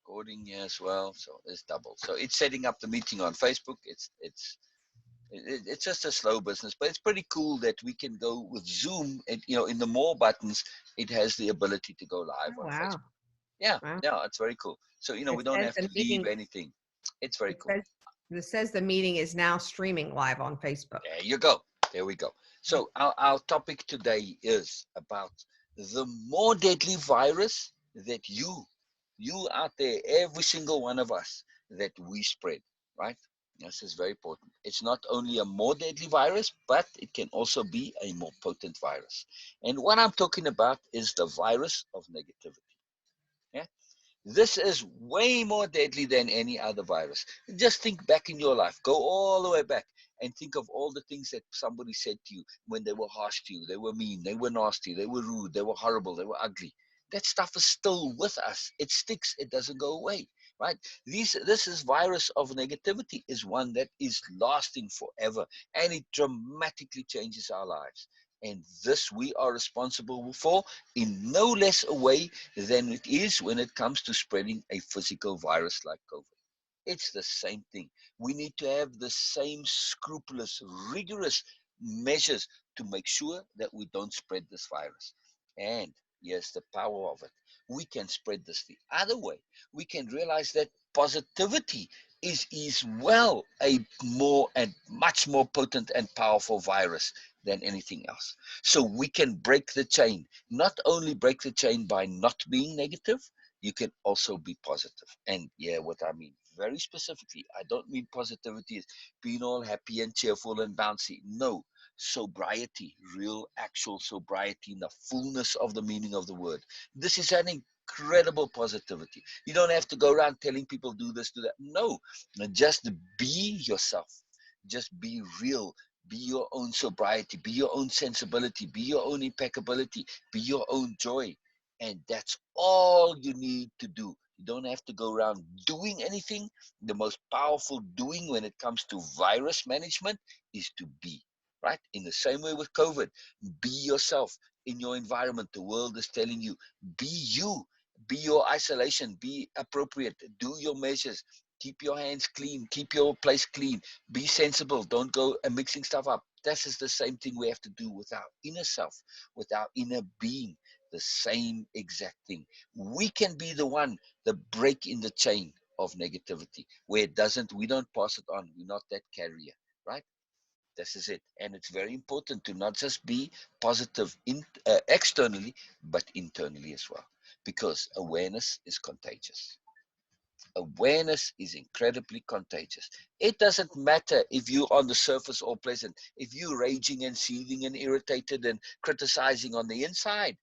recording here as well, so it's double. So it's setting up the meeting on Facebook. It's just a slow business, but it's pretty cool that we can go with Zoom. And in the more buttons, it has the ability to go live Oh, on wow. Facebook. Yeah, Wow. yeah, it's very cool. So It we don't says have the to leave meeting, anything. It's very it cool. says, it says the meeting is now streaming live on Facebook. There you go. There we go. So our topic today is about the more deadly virus that you out there, every single one of us, that we spread, right? This is very important. It's not only a more deadly virus, but it can also be a more potent virus. And what I'm talking about is the virus of negativity. Yeah? This is way more deadly than any other virus. Just think back in your life. Go all the way back and think of all the things that somebody said to you when they were harsh to you. They were mean, they were nasty, they were rude, they were horrible, they were ugly. That stuff is still with us. It sticks. It doesn't go away, right? This is virus of negativity is one that is lasting forever, and it dramatically changes our lives. And this we are responsible for in no less a way than it is when it comes to spreading a physical virus like COVID. It's the same thing. We need to have the same scrupulous, rigorous measures to make sure that we don't spread this virus. And yes, the power of it. We can spread this the other way. We can realize that positivity is well a more and much more potent and powerful virus than anything else. So we can break the chain. Not only break the chain by not being negative, you can also be positive. And yeah, what I mean very specifically, I don't mean positivity is being all happy and cheerful and bouncy. No, sobriety, real actual sobriety in the fullness of the meaning of the word. This is an incredible positivity. You don't have to go around telling people do this, do that. No, just be yourself. Just be real. Be your own sobriety. Be your own sensibility. Be your own impeccability. Be your own joy. And that's all you need to do. You don't have to go around doing anything. The most powerful doing when it comes to virus management is to be, right? In the same way with COVID, be yourself in your environment. The world is telling you, be you, be your isolation, be appropriate, do your measures, keep your hands clean, keep your place clean, be sensible, don't go mixing stuff up. This is the same thing we have to do with our inner self, with our inner being, the same exact thing. We can be the one, the break in the chain of negativity, where it doesn't, we don't pass it on. We're not that carrier, right? This is it. And it's very important to not just be positive externally, but internally as well, because awareness is contagious. Awareness is incredibly contagious. It doesn't matter if you're on the surface all pleasant, if you're raging and seething and irritated and criticizing on the inside,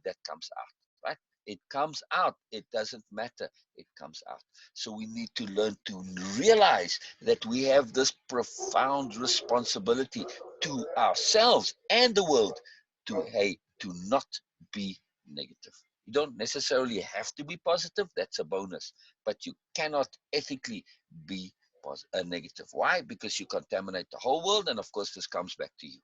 that comes out, right? It comes out. It doesn't matter. It comes out. So we need to learn to realize that we have this profound responsibility to ourselves and the world to, hey, to not be negative. You don't necessarily have to be positive. That's a bonus, but you cannot ethically be negative. Why? Because you contaminate the whole world, and of course, this comes back to you,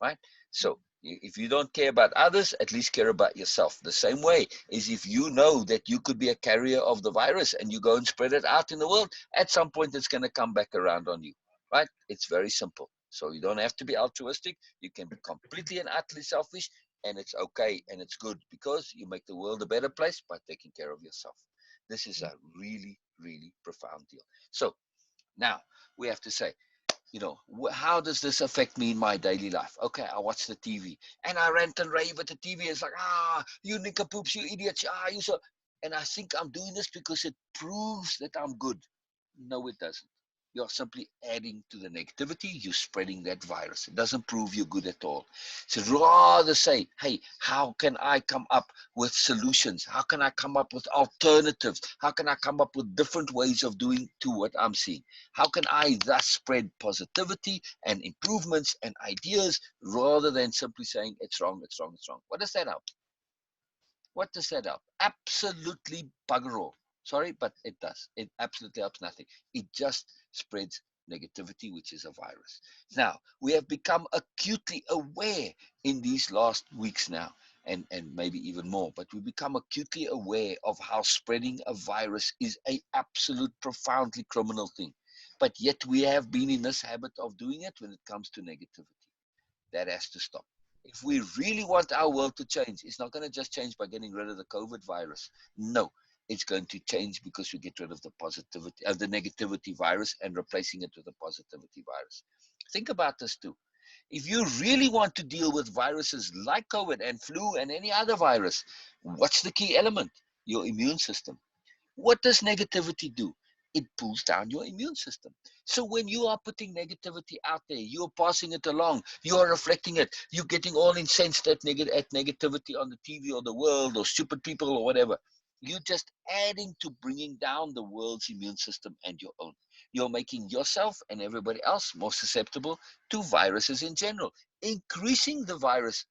right? So if you don't care about others, at least care about yourself. The same way is if you know that you could be a carrier of the virus and you go and spread it out in the world, at some point it's going to come back around on you, right? It's very simple. So you don't have to be altruistic. You can be completely and utterly selfish, and it's okay and it's good because you make the world a better place by taking care of yourself. This is a really, really profound deal. So now we have to say, how does this affect me in my daily life? Okay, I watch the TV and I rant and rave at the TV. It's like, you nincompoops, you idiots, you so. And I think I'm doing this because it proves that I'm good. No, it doesn't. You're simply adding to the negativity. You're spreading that virus. It doesn't prove you're good at all. So rather say, hey, how can I come up with solutions? How can I come up with alternatives? How can I come up with different ways of doing to what I'm seeing? How can I thus spread positivity and improvements and ideas rather than simply saying it's wrong, it's wrong, it's wrong? What does that help? What does that help? Absolutely bugger all. Sorry, but it does. It absolutely helps nothing. It just spreads negativity, which is a virus. Now, we have become acutely aware in these last weeks now. and maybe even more. But we become acutely aware of how spreading a virus is a absolute profoundly criminal thing. But yet we have been in this habit of doing it when it comes to negativity. That has to stop. If we really want our world to change, it's not going to just change by getting rid of the COVID virus. No, it's going to change because we get rid of the positivity, of the negativity virus, and replacing it with a positivity virus. Think about this too. If you really want to deal with viruses like COVID and flu and any other virus, what's the key element? Your immune system. What does negativity do? It pulls down your immune system. So when you are putting negativity out there, you're passing it along, you're reflecting it, you're getting all incensed at negativity on the TV or the world or stupid people or whatever. You're just adding to bringing down the world's immune system and your own. You're making yourself and everybody else more susceptible to viruses in general, including the virus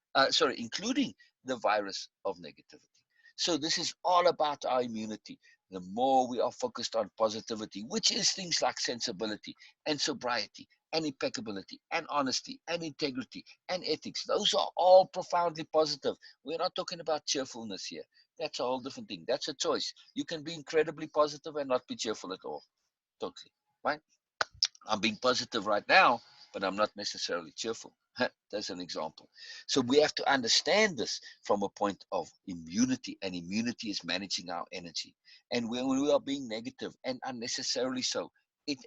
of negativity. So this is all about our immunity. The more we are focused on positivity, which is things like sensibility and sobriety and impeccability and honesty and integrity and ethics, those are all profoundly positive. We're not talking about cheerfulness here. That's a whole different thing. That's a choice. You can be incredibly positive and not be cheerful at all. Totally. Right? I'm being positive right now, but I'm not necessarily cheerful. That's an example. So we have to understand this from a point of immunity, and immunity is managing our energy. And when we are being negative and unnecessarily so,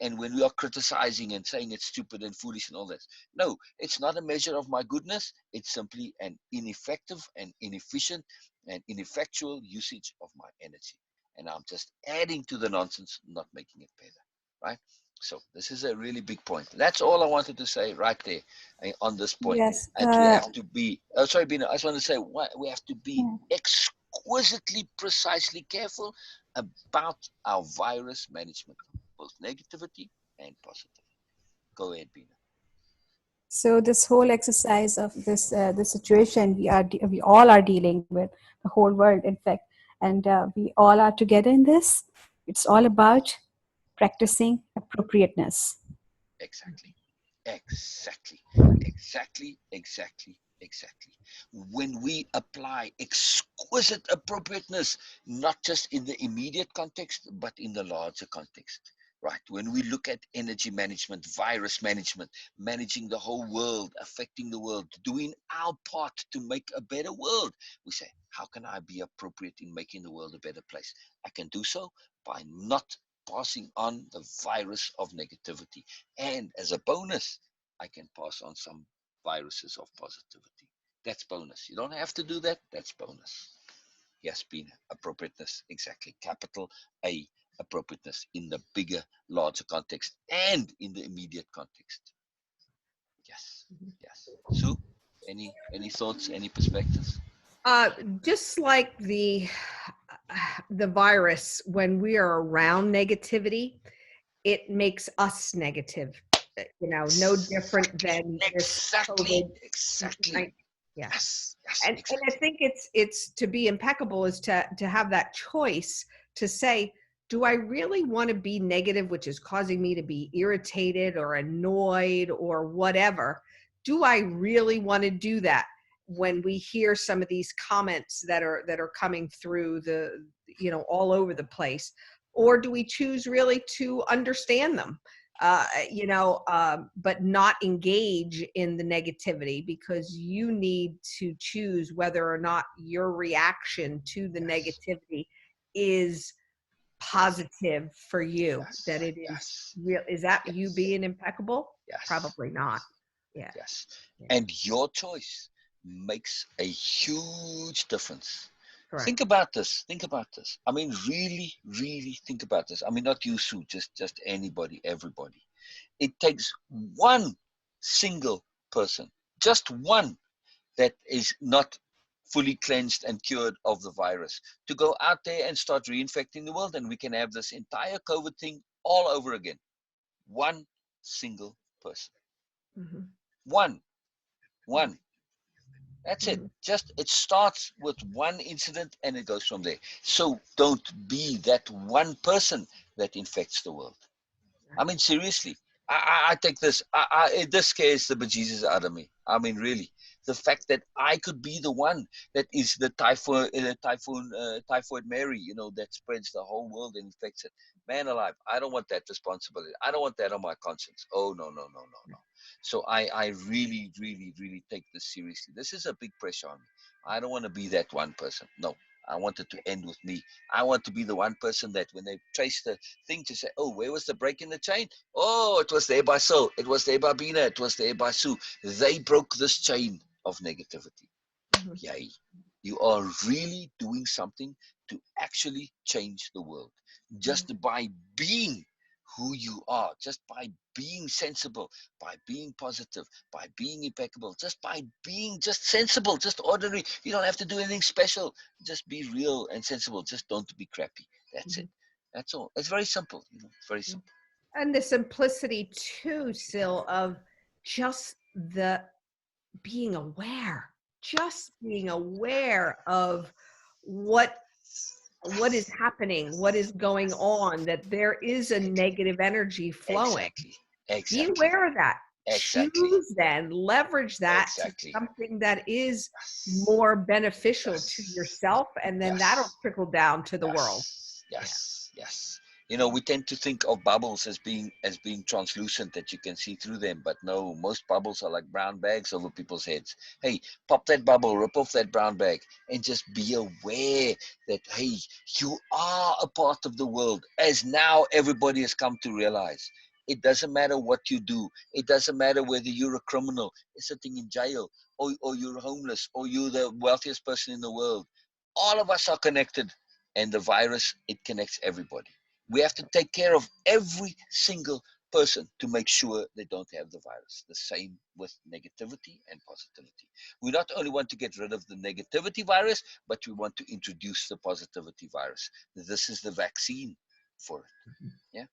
and when we are criticizing and saying it's stupid and foolish and all that, no, it's not a measure of my goodness. It's simply an ineffective and inefficient and ineffectual usage of my energy. And I'm just adding to the nonsense, not making it better. Right? So this is a really big point. That's all I wanted to say right there on this point. Yes. And we have to be, oh, sorry, Bina, I just want to say, we have to be Yeah. exquisitely, precisely careful about our virus management, both negativity and positivity. Go ahead, Bina. So this whole exercise of this situation we all are dealing with, the whole world, in fact, and we all are together in this. It's all about practicing appropriateness. Exactly. Exactly. Exactly. Exactly. Exactly. When we apply exquisite appropriateness, not just in the immediate context, but in the larger context, right? When we look at energy management, virus management, managing the whole world, affecting the world, doing our part to make a better world, we say, how can I be appropriate in making the world a better place? I can do so by not passing on the virus of negativity. And as a bonus, I can pass on some viruses of positivity. That's bonus. You don't have to do that. That's bonus. Yes, Bina, appropriateness, exactly. Capital A, appropriateness in the bigger, larger context and in the immediate context. Yes, yes. Sue, any thoughts, any perspectives? Just like the virus, when we are around negativity, it makes us negative. No different than this Exactly, COVID. exactly. Yeah. Yes, yes, And I exactly. think it's to be impeccable is to have that choice to say, do I really want to be negative, which is causing me to be irritated or annoyed or whatever? Do I really want to do that when we hear some of these comments that are coming through all over the place? Or do we choose really to understand them? But not engage in the negativity, because you need to choose whether or not your reaction to the Yes, negativity is positive for you, that yes, it is yes, real. Is that you yes, being impeccable? yes, Probably not. yes, Yeah. yes. Yeah. And your choice makes a huge difference. Correct. Think about this. Think about this. I mean, really, really think about this. I mean, not you, Sue, just anybody, everybody. It takes one single person, just one, that is not fully cleansed and cured of the virus, to go out there and start reinfecting the world, and we can have this entire COVID thing all over again. One single person. Mm-hmm. One. One. That's it. Mm-hmm. Just it starts with one incident and it goes from there. So don't be that one person that infects the world. I mean, seriously, I take this. This scares the bejesus out of me. I mean, really, the fact that I could be the one that is the typhoid Mary, that spreads the whole world and infects it. Man alive, I don't want that responsibility. I don't want that on my conscience. Oh, no, no, no, no, no. So I really, really, really take this seriously. This is a big pressure on me. I don't want to be that one person. No, I want it to end with me. I want to be the one person that when they trace the thing to say, oh, where was the break in the chain? Oh, it was there by Sil. It was there by Bina. It was there by Sue. They broke this chain of negativity. Mhm. Yay. You are really doing something to actually change the world just by being who you are, just by being sensible, by being positive, by being impeccable, just by being just sensible, just ordinary. You don't have to do anything special. Just be real and sensible. Just don't be crappy. That's it. That's all. It's very simple. It's very simple. And the simplicity too, Sil, of just the being aware, just being aware of what is happening, what is going on, that there is a negative energy flowing. Exactly. Be Exactly. aware of that. Exactly. Choose then, leverage that Exactly. to something that is more beneficial to yourself, and then that'll trickle down to the world. Yes. Yes. We tend to think of bubbles as being translucent, that you can see through them, but no, most bubbles are like brown bags over people's heads. Hey, pop that bubble, rip off that brown bag, and just be aware that, hey, you are a part of the world, as now everybody has come to realize. It doesn't matter what you do. It doesn't matter whether you're a criminal sitting in jail, or you're homeless, or you're the wealthiest person in the world. All of us are connected, and the virus, it connects everybody. We have to take care of every single person to make sure they don't have the virus. The same with negativity and positivity. We not only want to get rid of the negativity virus, but we want to introduce the positivity virus. This is the vaccine for it. Yeah.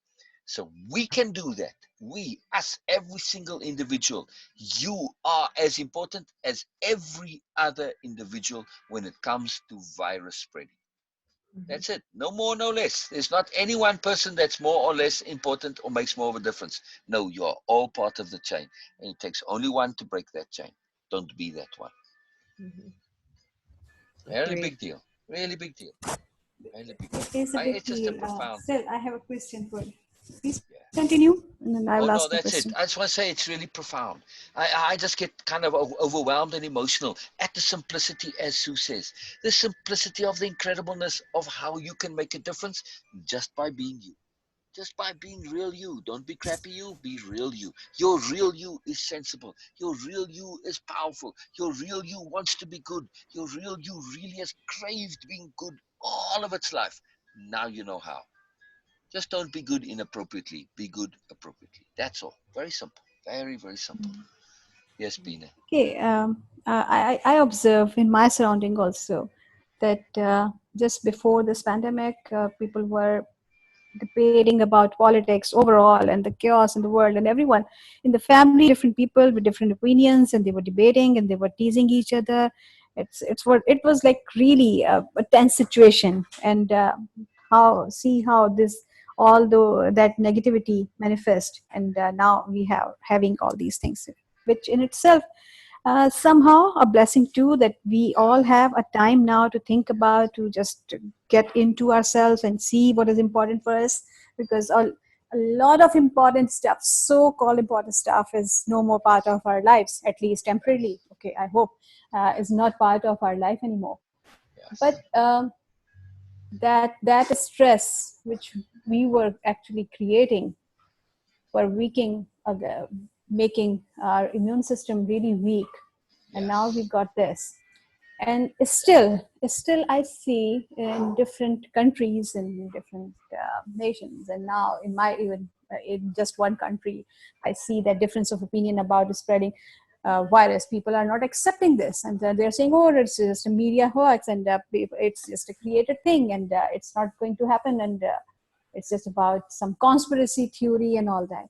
So we can do that. We, us, every single individual, you are as important as every other individual when it comes to virus spreading. That's it. No more, no less. There's not any one person that's more or less important or makes more of a difference. No, you are all part of the chain. And it takes only one to break that chain. Don't be that one. Really Agreed. big deal. Really big deal. Really big deal. It is a big It's just a deal. profound. Still, I have a question for you. Please Yeah. continue, and then I Oh will no, ask a that's it. question. I just want to say it's really profound. I just get kind of overwhelmed and emotional at the simplicity, as Sue says, the simplicity of the incredibleness of how you can make a difference just by being you. Just by being real you. Don't be crappy you, be real you. Your real you is sensible. Your real you is powerful. Your real you wants to be good. Your real you really has craved being good all of its life. Now you know how. Just don't be good inappropriately. Be good appropriately. That's all. Very simple. Very, very simple. Yes, Bina. Okay, I observe in my surrounding also that just before this pandemic, people were debating about politics overall and the chaos in the world, and everyone in the family, different people with different opinions, and they were debating and they were teasing each other. It's what it was like, really a tense situation. And how this, although that negativity manifest, and now we have having all these things, which in itself somehow a blessing too, that we all have a time now to think about, to just get into ourselves and see what is important for us, because a lot of important stuff, so-called important stuff, is no more part of our lives, at least temporarily. Okay, I hope is not part of our life anymore. But Yes. that stress which we were actually creating were weakening, making our immune system really weak, and now we Yes. got this. And still I see in different countries, in different nations, and now in my, even in just one country, I see that difference of opinion about the spreading virus. People are not accepting this, and they're saying, oh, it's just a media hoax, and it's just a created thing, and it's not going to happen, and it's just about some conspiracy theory and all that.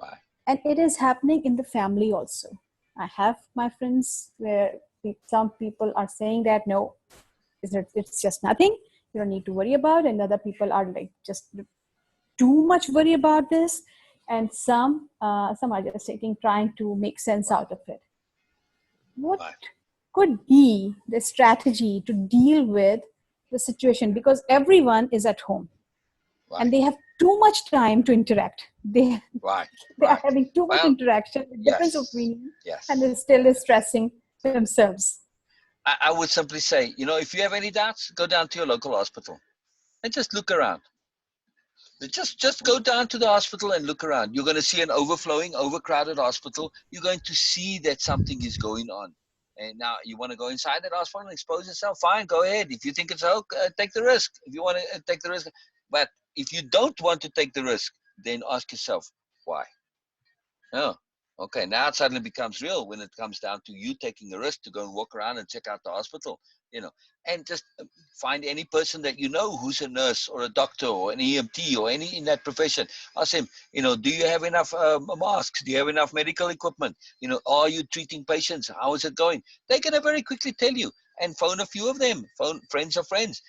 Right. And it is happening in the family also. I have my friends where some people are saying that no, it's just nothing, you don't need to worry about, and other people are like just too much worry about this, and some are just trying to make sense Right. out of it. what Right. could be the strategy to deal with the situation, because everyone is at home and Right. they have too much time to interact. Right. They are Right. having too much Well, interaction with different yes. opinions, and Yes. they still is stressing themselves. I would simply say, if you have any doubts, go down to your local hospital and just look around. Just go down to the hospital and look around. You're going to see an overflowing, overcrowded hospital. You're going to see that something is going on. And now you want to go inside that hospital and expose yourself, fine, go ahead. If you think it's okay, take the risk. If you want to take the risk. But if you don't want to take the risk, then ask yourself, why? Oh, okay. Now it suddenly becomes real when it comes down to you taking a risk to go and walk around and check out the hospital, and just find any person that you know who's a nurse or a doctor or an EMT or any in that profession. Ask him, do you have enough masks? Do you have enough medical equipment? Are you treating patients? How is it going? They're going to very quickly tell you, and phone a few of them, phone friends of friends.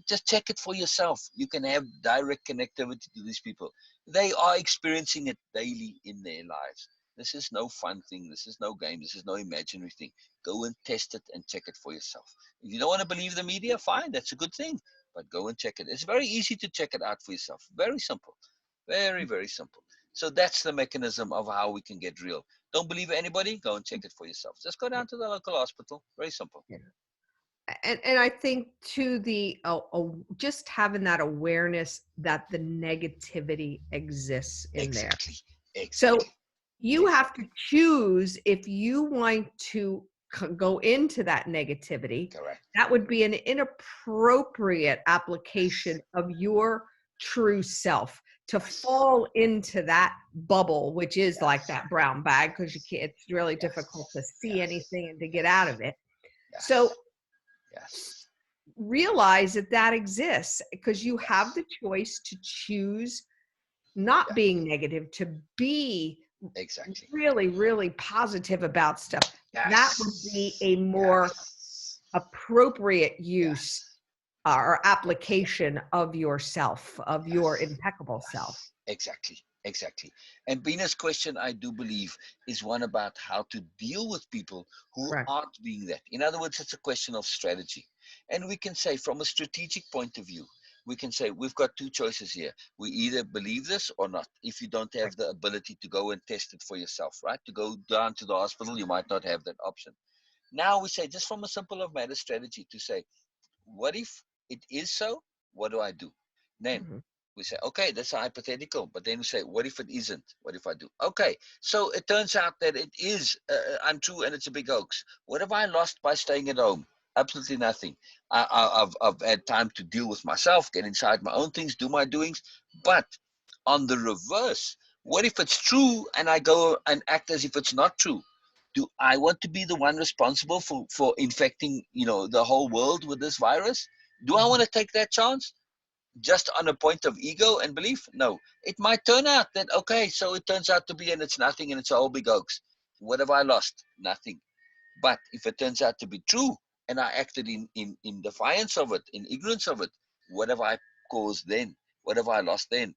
Just check it for yourself. You can have direct connectivity to these people. They are experiencing it daily in their lives. This is no fun thing. This is no game. This is no imaginary thing. Go and test it and check it for yourself. If you don't want to believe the media, fine. That's a good thing. But go and check it. It's very easy to check it out for yourself. Very simple. Very, very simple. So that's the mechanism of how we can get real. Don't believe anybody? Go and check it for yourself. Just go down to the local hospital. Very simple. Yeah. And I think too, just having that awareness that the negativity exists in there. Exactly. So Exactly. you Yes. have to choose if you want to go into that negativity. Correct. That would be an inappropriate application of your true self to fall into that bubble, which is like that brown bag, because you can't, it's really difficult to see anything and to get out of it. Yes. So Yes. realize that that exists, because you have the choice to choose not being negative, to be Exactly. really, really positive about stuff. That would be Yes. a more Yes. appropriate use Yes. or application of yourself, of your Yes. impeccable self. Yes. Exactly. Exactly. And Bina's question, I do believe, is one about how to deal with people who Right. aren't being that. In other words, it's a question of strategy. And we can say, from a strategic point of view, we can say we've got two choices here. We either believe this or not. If you don't have the ability to go and test it for yourself, right? To go down to the hospital, you might not have that option. Now we say, just from a simple of matter strategy, to say, what if it is so? What do I do? Then Mhm. we say, okay, that's a hypothetical. But then we say, what if it isn't? What if I do? Okay, so it turns out that it is untrue and it's a big hoax. What have I lost by staying at home? Absolutely nothing. I've had time to deal with myself, get inside my own things, do my doings. But on the reverse, what if it's true and I go and act as if it's not true? Do I want to be the one responsible for infecting, the whole world with this virus? Do I want to take that chance just on a point of ego and belief? No. It might turn out that, okay, so it turns out to be, and it's nothing, and it's a whole big hoax. What have I lost? Nothing. But if it turns out to be true and I acted in defiance of it, in ignorance of it, what have I caused then? What have I lost then?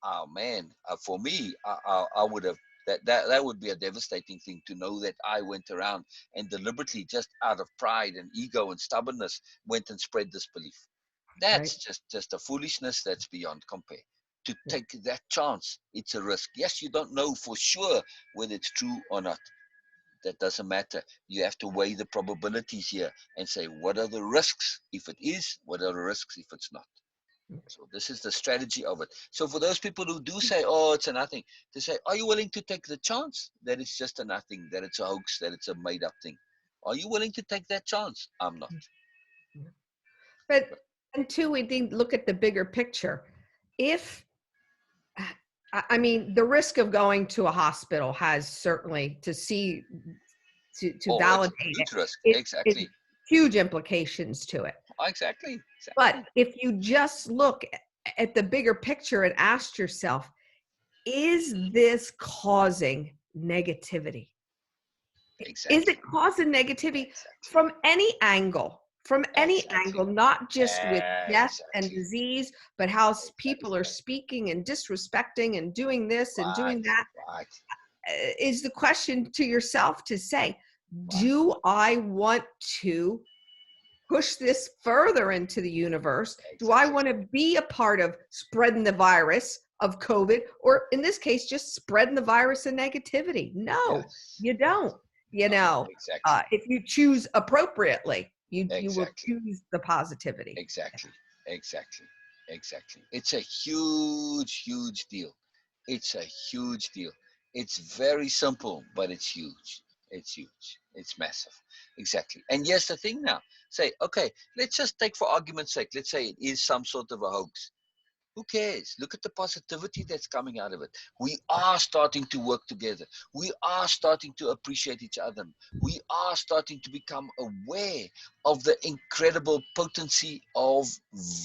Oh man, for me, I would have, that would be a devastating thing, to know that I went around and deliberately, just out of pride and ego and stubbornness, went and spread this belief. Right. That's just a foolishness that's beyond compare. To Yeah. take that chance, it's a risk. Yes, you don't know for sure whether it's true or not. That doesn't matter. You have to weigh the probabilities here and say, what are the risks if it is? What are the risks if it's not? So this is the strategy of it. So for those people who do say, oh, it's a nothing, to say, are you willing to take the chance that it's just a nothing, that it's a hoax, that it's a made up thing? Are you willing to take that chance? I'm not. But and two, we need to look at the bigger picture. If I mean, the risk of going to a hospital has certainly, to see, to Oh, it's validate a it, huge risk. it Exactly. huge implications to it. Exactly. But Exactly. if you just look at the bigger picture and ask yourself, is this causing negativity? Is Exactly. it causing negativity Exactly. from any angle? From any Exactly. angle, not just with death and Exactly. disease, but how people Exactly. are speaking and disrespecting and doing this and Right. doing that, Right. is the question to yourself to say, Do I want to push this further into the universe? Do I want to be a part of spreading the virus of COVID, or in this case, just spreading the virus of negativity? No, you don't. You know, if you choose appropriately, you will choose the positivity. Exactly. It's a huge deal. It's a huge deal. It's very simple, but it's huge. It's huge. It's massive. Exactly. And here's the thing now. Say, okay, let's just take for argument's sake, let's say it is some sort of a hoax. Who cares? Look at the positivity that's coming out of it. We are starting to work together. We are starting to appreciate each other. We are starting to become aware of the incredible potency of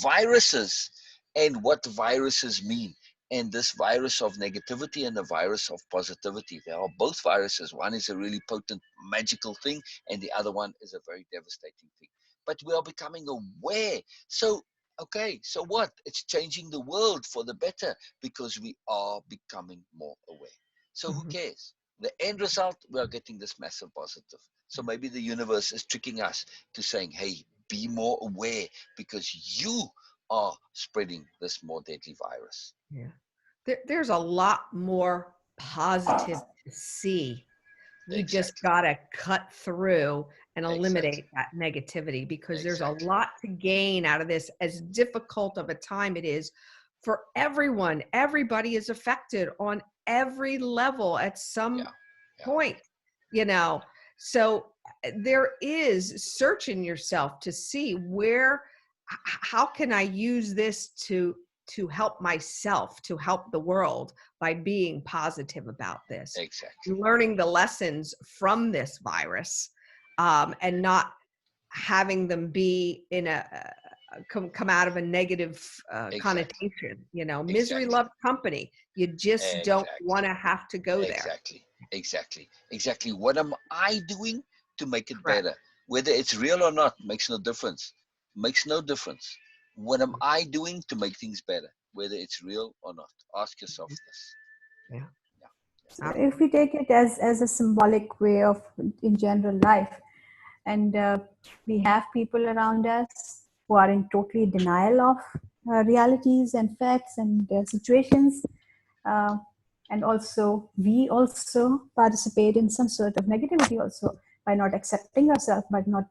viruses and what viruses mean. And this virus of negativity and the virus of positivity, they are both viruses. One is a really potent, magical thing, and the other one is a very devastating thing. But we are becoming aware. So okay, so what? It's changing the world for the better because we are becoming more aware. So who cares? The end result, we are getting this massive positive. So maybe the universe is tricking us to saying, hey, be more aware because you are spreading this more deadly virus. Yeah. There's a lot more positive to see. We just got to cut through and eliminate that negativity because there's a lot to gain out of this, as difficult of a time it is for everyone. Everybody is affected on every level at some point, you know. So there is searching yourself to see how can I use this to help myself, to help the world by being positive about this. Learning the lessons from this virus, and not having them be in come out of a negative connotation. You know, misery loves company. You just don't want to have to go there. Exactly. What am I doing to make it better? Whether it's real or not makes no difference. What am I doing to make things better? Whether it's real or not. Ask yourself this. So if we take it as a symbolic way of in general life, and we have people around us who are in totally denial of realities and facts and situations, and also we also participate in some sort of negativity also by not accepting ourselves, by not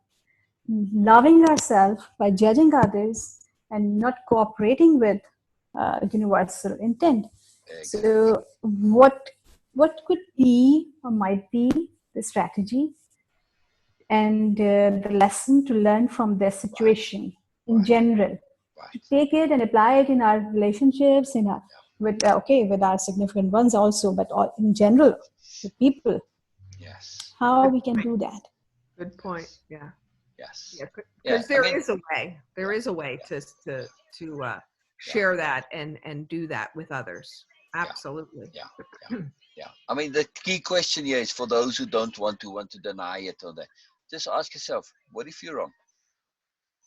loving ourselves, by judging others, and not cooperating with universal intent. So what could be or might be the strategy and the lesson to learn from their situation in general, to take it and apply it in our relationships, in our with our significant ones also, but in general with people. How we can do that? Good point. Yeah. Yes. Because there is a way. There is a way to share that and do that with others. Absolutely. Yeah. I mean, the key question here is for those who don't want to deny it or that. Just ask yourself, what if you're wrong?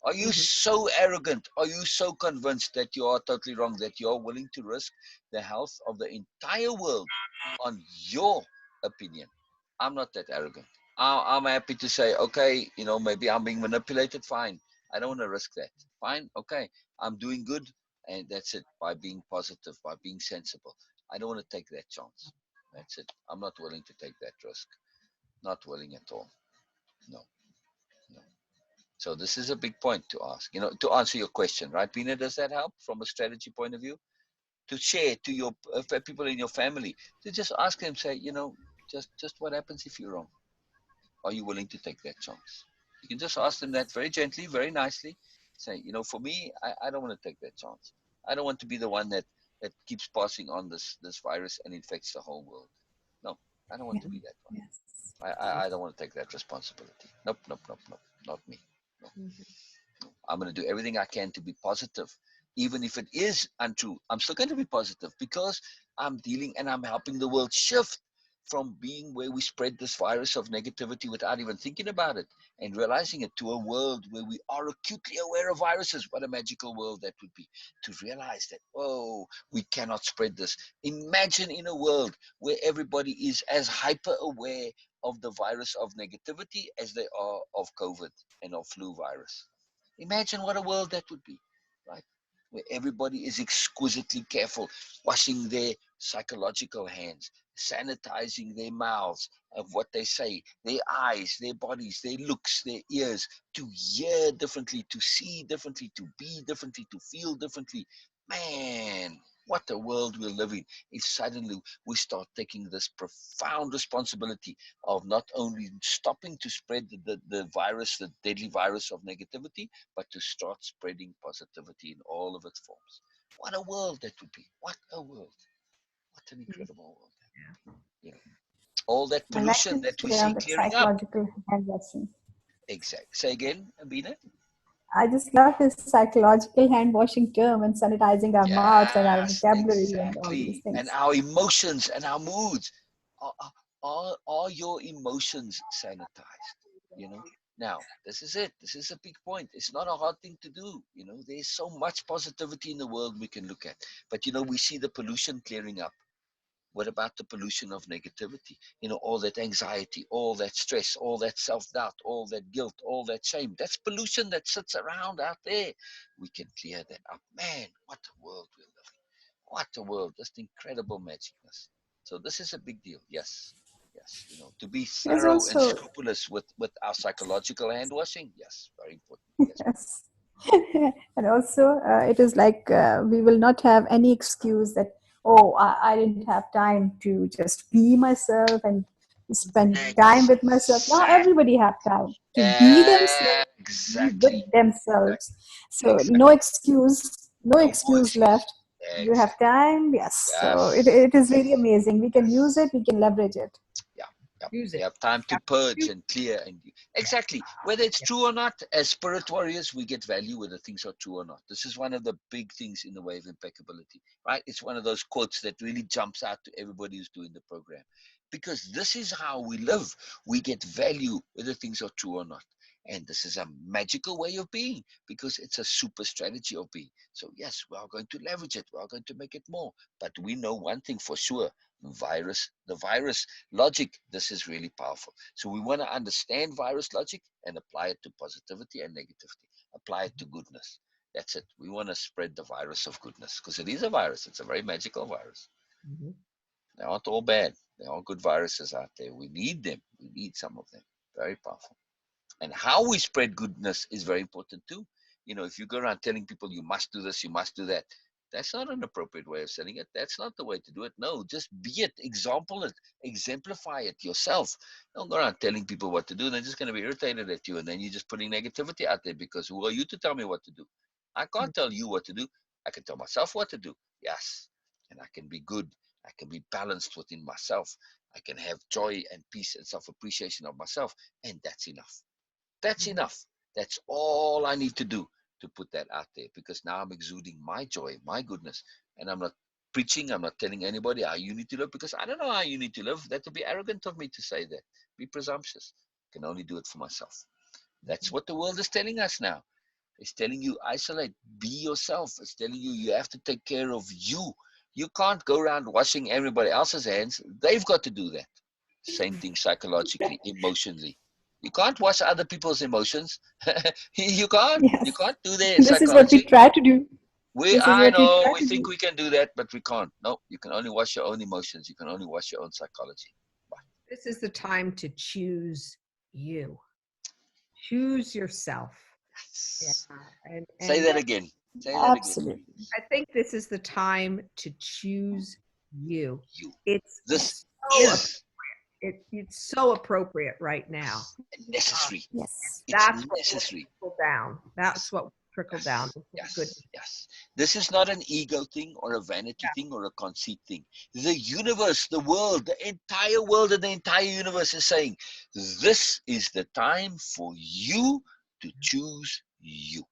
Are you so arrogant? Are you so convinced that you are totally wrong, that you're willing to risk the health of the entire world on your opinion? I'm not that arrogant. I'm happy to say, okay, maybe I'm being manipulated. Fine. I don't want to risk that. Fine. Okay. I'm doing good. And that's it. By being positive, by being sensible. I don't want to take that chance. That's it. I'm not willing to take that risk. Not willing at all. No. So this is a big point to ask, to answer your question, right? Pina, does that help from a strategy point of view? To share to your people in your family, to just ask them, say, just what happens if you're wrong? Are you willing to take that chance? You can just ask them that very gently, very nicely. Say, for me, I don't want to take that chance. I don't want to be the one that keeps passing on this virus and infects the whole world. No, I don't want to be that one. Yes. I don't want to take that responsibility. Nope, not me. No. I'm going to do everything I can to be positive. Even if it is untrue, I'm still going to be positive because I'm dealing and I'm helping the world shift from being where we spread this virus of negativity without even thinking about it and realizing it, to a world where we are acutely aware of viruses. What a magical world that would be, to realize that, we cannot spread this. Imagine in a world where everybody is as hyper aware of the virus of negativity as they are of COVID and of flu virus. Imagine what a world that would be, right? Where everybody is exquisitely careful, washing their psychological hands, sanitizing their mouths of what they say, their eyes, their bodies, their looks, their ears, to hear differently, to see differently, to be differently, to feel differently. Man, what a world we're living if suddenly we start taking this profound responsibility of not only stopping to spread the virus, the deadly virus of negativity, but to start spreading positivity in all of its forms. What a world that would be. What a world. What an incredible world. You know, all that I like pollution this that we see term, the clearing up. psychological hand washing. Exactly. Say again, Abina. I just love this psychological hand washing term and sanitizing our mouths and our Yes, vocabulary and all these exactly. And things. our emotions and our moods. Are, are your emotions sanitized? You know, now this is it. This is a big point. It's not a hard thing to do. You know, there's so much positivity in the world we can look at. But, you know, we see the pollution clearing up. What about the pollution of negativity? You know, all that anxiety, all that stress, all that self-doubt, all that guilt, all that shame. That's pollution that sits around out there. We can clear that up. Man, what a world we live in. What a world. Just incredible magicness. So this is a big deal. Yes. Yes. You know, to be There's thorough and also, scrupulous with our psychological hand washing. Yes. Very important. Yes. yes. And also, it is like we will not have any excuse that, oh, I didn't have time to just be myself and spend time with myself. Now Exactly. everybody have time to be themselves, be with Exactly. themselves. So no Exactly. excuse, no No more excuse excuses. left. You have Exactly. time, yes. So Yes. it is really amazing. We can use Yes. it, we can leverage it. Yeah. Yeah. Use We it. have time Yeah. to purge Use- and clear and yeah. exactly whether it's Yeah. true or not. As spirit warriors, we get value whether things are true or not. This is one of the big things in the way of impeccability, right? It's one of those quotes that really jumps out to everybody who's doing the program, because this is how we live. We get value whether things are true or not. And this is a magical way of being because it's a super strategy of being. So, yes, we are going to leverage it. We are going to make it more. But we know one thing for sure, the virus logic, this is really powerful. So we want to understand virus logic and apply it to positivity and negativity. Apply it to goodness. That's it. We want to spread the virus of goodness because it is a virus. It's a very magical virus. Mhm. They aren't all bad. There are good viruses out there. We need them. We need some of them. Very powerful. And how we spread goodness is very important too. You know, if you go around telling people you must do this, you must do that, that's not an appropriate way of selling it. That's not the way to do it. No, just be it, example it, exemplify it yourself. Don't go around telling people what to do. They're just going to be irritated at you. And then you're just putting negativity out there because who are you to tell me what to do? I can't tell you what to do. I can tell myself what to do. Yes. And I can be good. I can be balanced within myself. I can have joy and peace and self appreciation of myself. And that's enough. That's Mhm. enough. That's all I need to do to put that out there because now I'm exuding my joy, my goodness. And I'm not preaching, I'm not telling anybody how you need to live because I don't know how you need to live. That would be arrogant of me to say that. Be presumptuous. I can only do it for myself. That's what the world is telling us now. It's telling you isolate, be yourself. It's telling you you have to take care of you. You can't go around washing everybody else's hands. They've got to do that. Same thing psychologically, emotionally. You can't wash other people's emotions. You can't. You Yes. can't do their This is what we psychology. try to do. This is I what we know, try we to think do. we can do that, but we can't. No, you can only wash your own emotions. You can only wash your own psychology. This is the time to choose you. Choose yourself. Yeah. Yes. Say And that again. Say that again, Absolutely. please. I think this is the time to choose you. You. It's This so is it's so appropriate right now. Uh, necessary. Yes. It's that's what will necessary. trickle down. That's Yes. what will trickle down. Yes, Good. yes, yes. This is not an ego thing or a vanity thing or a conceit thing. The universe, the world, the entire world and the entire universe is saying, this is the time for you to choose you.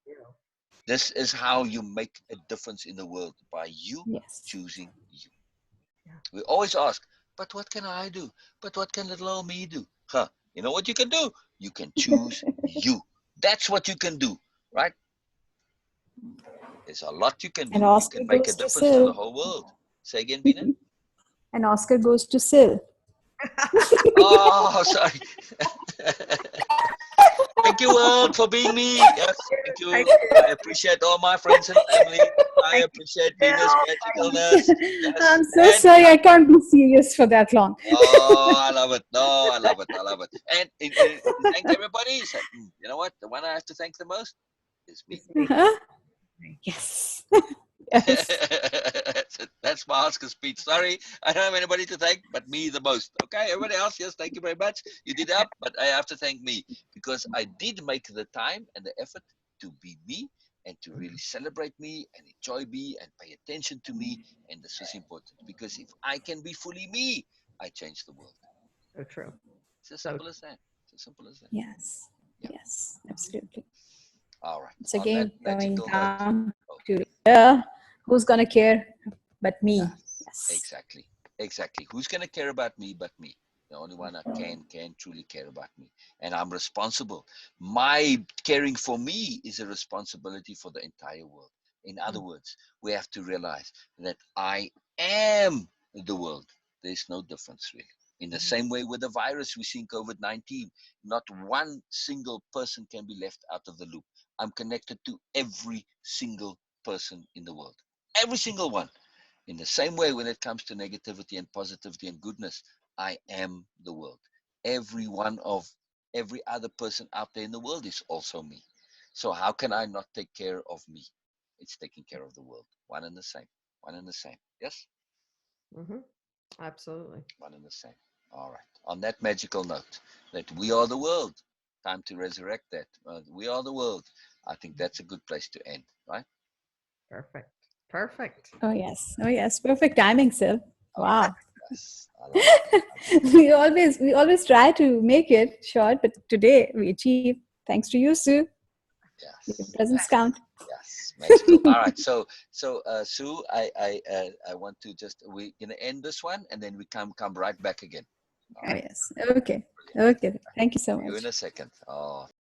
This is how you make a difference in the world, by you Yes. choosing you. Yeah. We always ask, but what can I do? But what can little old me do? Huh? You know what you can do? You can choose you. That's what you can do, right? There's a lot you can And do. You Oscar can make a goes to difference to the Sil. whole world. Say again, Bina? And Oscar goes to Sil. Oh, sorry. Thank you, world, for being me. Yes, thank you. Thank you. I appreciate all my friends and family. I Thank appreciate you. Venus, magicalness. Yes, I'm so and sorry. I can't be serious for that long. oh, I love it. No, I love it. I love it. And thank everybody. So, you know what? The one I have to thank the most is me. It's me. Uh-huh. Yes. Yes. That's my Oscar speech. Sorry, I don't have anybody to thank but me the most. Okay, everybody else, yes, thank you very much. You did up, but I have to thank me because I did make the time and the effort to be me and to really celebrate me and enjoy me and pay attention to me. And this is important because if I can be fully me, I change the world. So true. It's as So simple as that. It's as simple as that. Yes. Yeah. Yes. Absolutely. All right. It's On that again going magical note. down Oh, to who's gonna care but me? yes, Yes. exactly. Exactly. Who's going to care about me but me? The only one that can truly care about me. And I'm responsible. My caring for me is a responsibility for the entire world. In other words, we have to realize that I am the world. There's no difference really. In the same way with the virus we see in COVID-19, not one single person can be left out of the loop. I'm connected to every single person in the world. Every single one. In the same way, when it comes to negativity and positivity and goodness, I am the world. Every one of every other person out there in the world is also me. So how can I not take care of me? It's taking care of the world. One and the same. One and the same. Yes? hmm absolutely. One and the same. All right. On that magical note, that we are the world. Time to resurrect that. We are the world. I think that's a good place to end, right? Perfect. Perfect. Oh yes. Oh yes. Perfect timing, Sil. All right. Wow. Yes. I love it. I love it. we always try to make it short, but today we achieved. Thanks to you, Sue. Your Yes. presence Yes. count. Yes, magical. All right, so Sue, I want to just we're gonna end this one, and then we come right back again. All Oh right, yes. Okay. brilliant. Okay. Thank you so See you in much. a second. Oh,